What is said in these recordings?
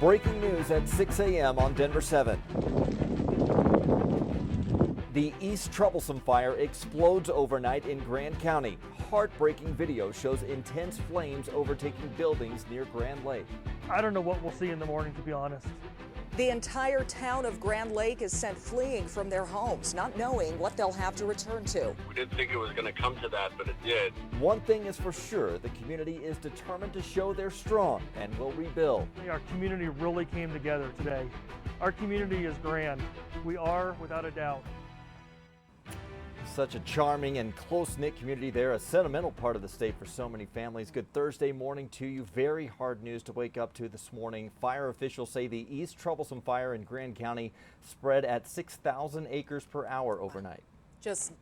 Breaking news at 6 a.m. on Denver7. The East Troublesome fire explodes overnight in Grand County. Heartbreaking video shows intense flames overtaking buildings near Grand Lake. I don't know what we'll see in the morning, to be honest. The entire town of Grand Lake is sent fleeing from their homes, not knowing what they'll have to return to. We didn't think it was going to come to that, but it did. One thing is for sure, the community is determined to show they're strong and will rebuild. Our community really came together today. Our community is grand. We are, without a doubt. Such a charming and close-knit community there, a sentimental part of the state for so many families. Good Thursday morning to you. Very hard news to wake up to this morning. Fire officials say the East Troublesome fire in Grand County spread at 6,000 acres per hour overnight. Just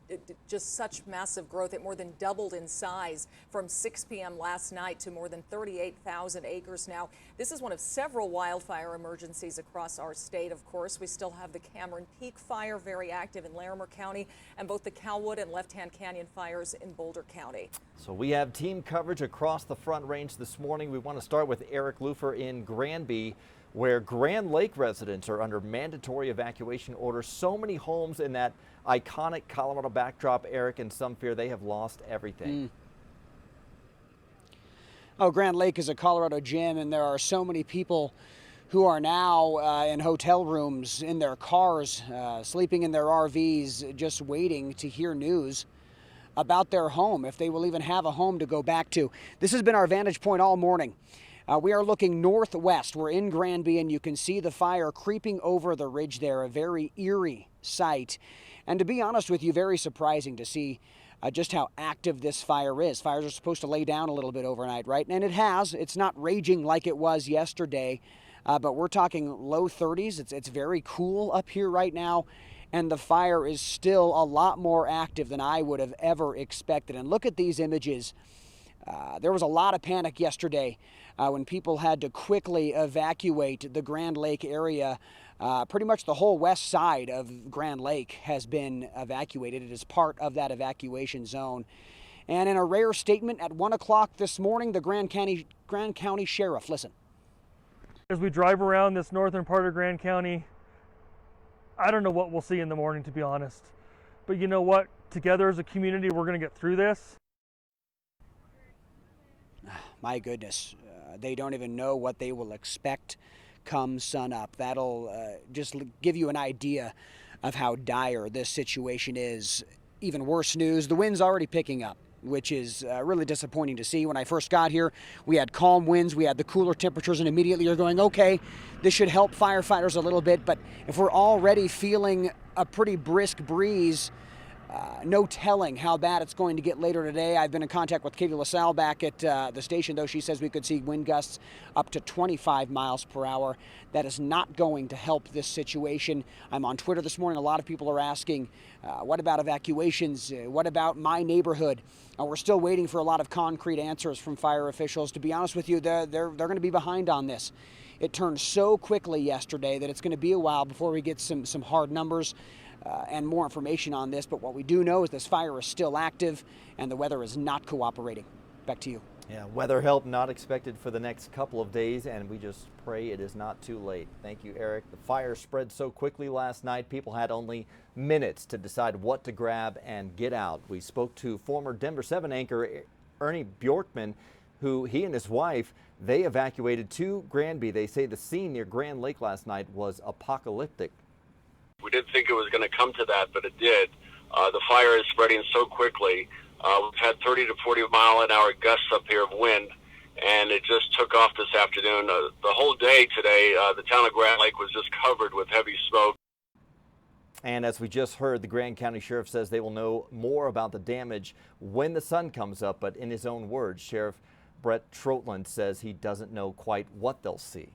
such massive growth. It more than doubled in size from 6 p.m. last night to more than 38,000 acres now. This is one of several wildfire emergencies across our state, of course. We still have the Cameron Peak fire very active in Larimer County and both the CALWOOD and Left Hand Canyon fires in Boulder County. So we have team coverage across the Front Range this morning. We want to start with Eric LUPHER in Granby, where Grand Lake residents are under mandatory evacuation orders. So many homes in that iconic Colorado backdrop, Eric, and some fear they have lost everything. Oh, Grand Lake is a Colorado gem, and there are so many people who are now in hotel rooms, in their cars, sleeping in their RVs, just waiting to hear news about their home, if they will even have a home to go back to. This has been our vantage point all morning. We are looking northwest. We're in Granby, and you can see the fire creeping over the ridge there, a very eerie sight. And to be honest with you, very surprising to see just how active this fire is. Fires are supposed to lay down a little bit overnight, right? And it has. It's not raging like it was yesterday, but we're talking low 30s. It's very cool up here right now, and the fire is still a lot more active than I would have ever expected. And look at these images. There was a lot of panic yesterday when people had to quickly evacuate the Grand Lake area. Pretty much the whole west side of Grand Lake has been evacuated. It is part of that evacuation zone. And in a rare statement at 1 o'clock this morning, the Grand County Sheriff, listen. As we drive around this northern part of Grand County, I don't know what we'll see in the morning, to be honest. But you know what? Together as a community, we're going to get through this. My goodness, they don't even know what they will expect come sun up. That'll just give you an idea of how dire this situation is. Even worse news, the wind's already picking up, which is really disappointing to see. When I first got here, we had calm winds, we had the cooler temperatures, and immediately you're going, okay, this should help firefighters a little bit, but if we're already feeling a pretty brisk breeze, no telling how bad it's going to get later today. I've been in contact with Katie LaSalle back at the station, though. She says we could see wind gusts up to 25 miles per hour. That is not going to help this situation. I'm on Twitter this morning. A lot of people are asking, what about evacuations? What about my neighborhood? We're still waiting for a lot of concrete answers from fire officials. To be honest with you, they're going to be behind on this. It turned so quickly yesterday that it's going to be a while before we get some hard numbers and more information on this. But what we do know is this fire is still active and the weather is not cooperating. Back to you. Yeah, weather help not expected for the next couple of days, and we just pray it is not too late. Thank you, Eric. The fire spread so quickly last night, people had only minutes to decide what to grab and get out. We spoke to former Denver7 anchor Ernie BJORKMAN, who he and his wife, they evacuated to Granby. They say the scene near Grand Lake last night was apocalyptic. We didn't think it was going to come to that, but it did. The fire is spreading so quickly. We've had 30 to 40 mile an hour gusts up here of wind, and it just took off this afternoon. The whole day today, the town of Grand Lake was just covered with heavy smoke. And as we just heard, the Grand County Sheriff says they will know more about the damage when the sun comes up. But in his own words, Sheriff Brett Troutland says he doesn't know quite what they'll see.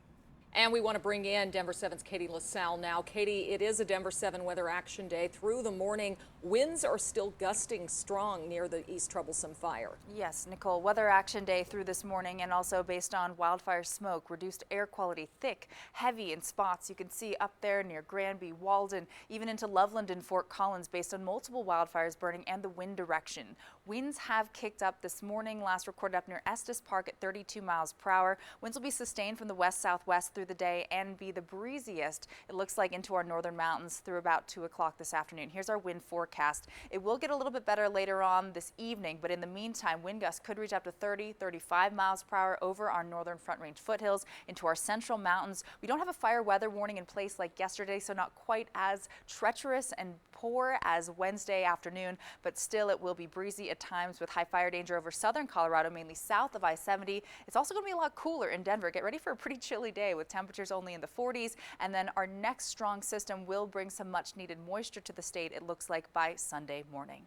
And we want to bring in Denver7's Katie LaSalle now. Katie, it is a Denver7 weather action day. Through the morning, winds are still gusting strong near the East Troublesome fire. Yes, Nicole, weather action day through this morning, and also based on wildfire smoke, reduced air quality, thick, heavy in spots. You can see up there near Granby, Walden, even into Loveland and Fort Collins, based on multiple wildfires burning and the wind direction. Winds have kicked up this morning, last recorded up near Estes Park at 32 miles per hour. Winds will be sustained from the west-southwest through through the day and be the breeziest, it looks like, into our northern mountains through about 2 o'clock this afternoon. Here's our wind forecast. It will get a little bit better later on this evening, but in the meantime, wind gusts could reach up to 30, 35 miles per hour over our northern Front Range foothills into our central mountains. We don't have a fire weather warning in place like yesterday, so not quite as treacherous and poor as Wednesday afternoon, but still it will be breezy at times with high fire danger over southern Colorado, mainly south of I-70. It's also going to be a lot cooler in Denver. Get ready for a pretty chilly day with temperatures only in the 40s, and then our next strong system will bring some much needed moisture to the state, it looks like, by Sunday morning.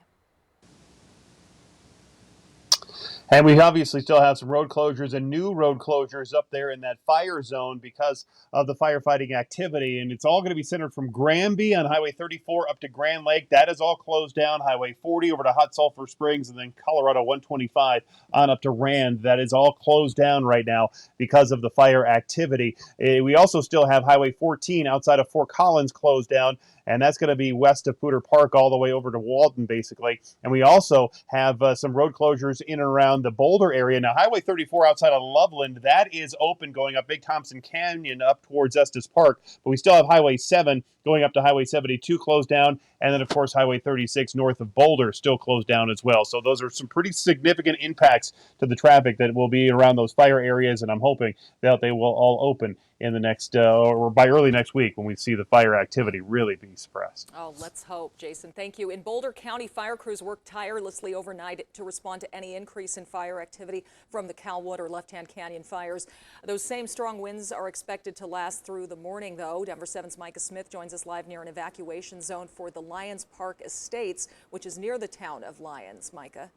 And we obviously still have some road closures and new road closures up there in that fire zone because of the firefighting activity. And it's all going to be centered from Granby on Highway 34 up to Grand Lake. That is all closed down. Highway 40 over to Hot Sulphur Springs, and then Colorado 125 on up to Rand. That is all closed down right now because of the fire activity. We also still have Highway 14 outside of Fort Collins closed down, and that's going to be west of Pooter Park all the way over to Walton, basically. And we also have some road closures in and around the Boulder area. Now, Highway 34 outside of Loveland, that is open going up Big Thompson Canyon up towards Estes Park. But we still have Highway 7 going up to Highway 72 closed down. And then, of course, Highway 36 north of Boulder still closed down as well. So those are some pretty significant impacts to the traffic that will be around those fire areas. And I'm hoping that they will all open in the next, or by early next week when we see the fire activity really be suppressed. Oh, let's hope, Jason. Thank you. In Boulder County, fire crews worked tirelessly overnight to respond to any increase in fire activity from the CALWOOD or Left Hand Canyon fires. Those same strong winds are expected to last through the morning, though. Denver7's Micah Smith joins us live near an evacuation zone for the Lyons Park Estates, which is near the town of Lyons. Micah.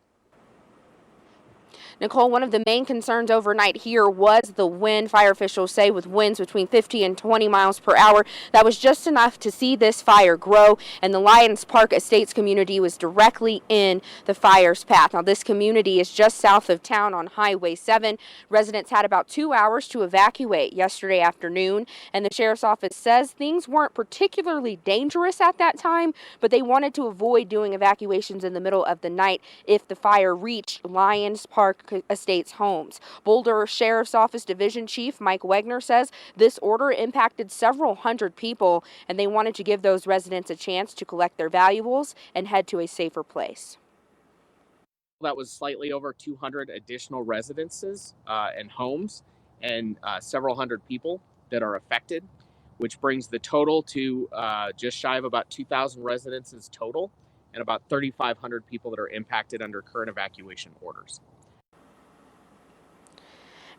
Nicole, one of the main concerns overnight here was the wind. Fire officials say with winds between 50 and 20 miles per hour, that was just enough to see this fire grow, and the Lyons Park Estates community was directly in the fire's path. Now, this community is just south of town on Highway 7. Residents had about 2 hours to evacuate yesterday afternoon, and the sheriff's office says things weren't particularly dangerous at that time, but they wanted to avoid doing evacuations in the middle of the night if the fire reached Lyons Park Estates homes. Boulder Sheriff's Office Division Chief Mike Wegner says this order impacted several hundred people, and they wanted to give those residents a chance to collect their valuables and head to a safer place. That was slightly over 200 additional residences and homes, and several hundred people that are affected, which brings the total to just shy of about 2,000 residences total, and about 3,500 people that are impacted under current evacuation orders.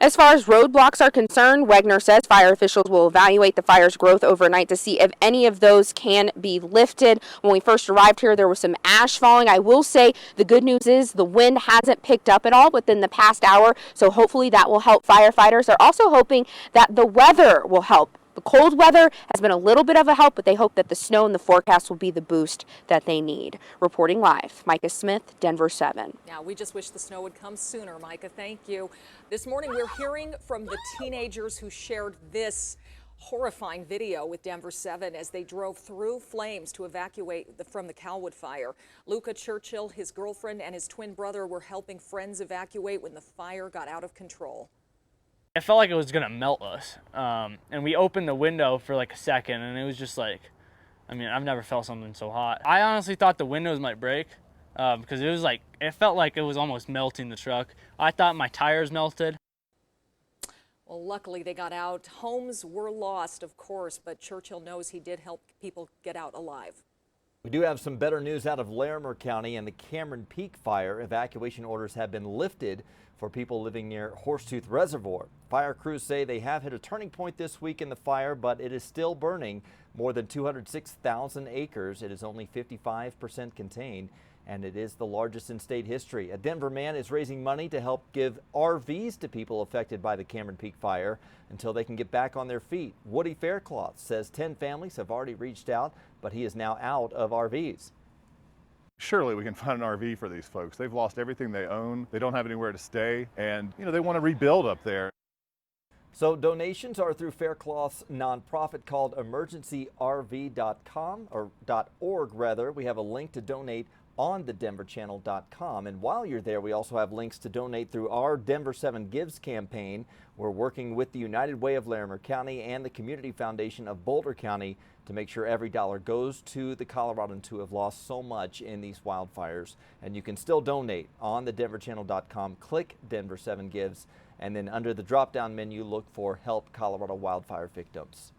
As far as roadblocks are concerned, Wegner says fire officials will evaluate the fire's growth overnight to see if any of those can be lifted. When we first arrived here, there was some ash falling. I will say the good news is the wind hasn't picked up at all within the past hour, so hopefully that will help firefighters. They're also hoping that the weather will help. The cold weather has been a little bit of a help, but they hope that the snow in the forecast will be the boost that they need. Reporting live, Micah Smith, Denver7. Now, we just wish the snow would come sooner, Micah. Thank you. This morning, we're hearing from the teenagers who shared this horrifying video with Denver7 as they drove through flames to evacuate from the CALWOOD fire. Luca Churchill, his girlfriend, and his twin brother were helping friends evacuate when the fire got out of control. It felt like it was gonna melt us, and we opened the window for like a second, and it was just like, I mean, I've never felt something so hot. I honestly thought the windows might break because it was like, it felt like it was almost melting the truck. I thought my tires melted. Well, luckily they got out. Homes were lost, of course, but Churchill knows he did help people get out alive. We do have some better news out of Larimer County and the Cameron Peak fire. Evacuation orders have been lifted for people living near Horsetooth Reservoir. Fire crews say they have hit a turning point this week in the fire, but it is still burning more than 206,000 acres. It is only 55% contained, and it is the largest in state history. A Denver man is raising money to help give RVs to people affected by the Cameron Peak fire until they can get back on their feet. Woody Faircloth says 10 families have already reached out, but he is now out of RVs. Surely we can find an RV for these folks. They've lost everything they own. They don't have anywhere to stay, and they want to rebuild up there. So donations are through Faircloth's nonprofit called emergencyrv.com or .org rather. We have a link to donate on the denverchannel.com. And while you're there, we also have links to donate through our Denver7 Gives campaign. We're working with the United Way of Larimer County and the Community Foundation of Boulder County to make sure every dollar goes to the Coloradans who have lost so much in these wildfires. And you can still donate on the denverchannel.com. Click Denver7 Gives, and then under the drop-down menu, look for Help Colorado Wildfire Victims.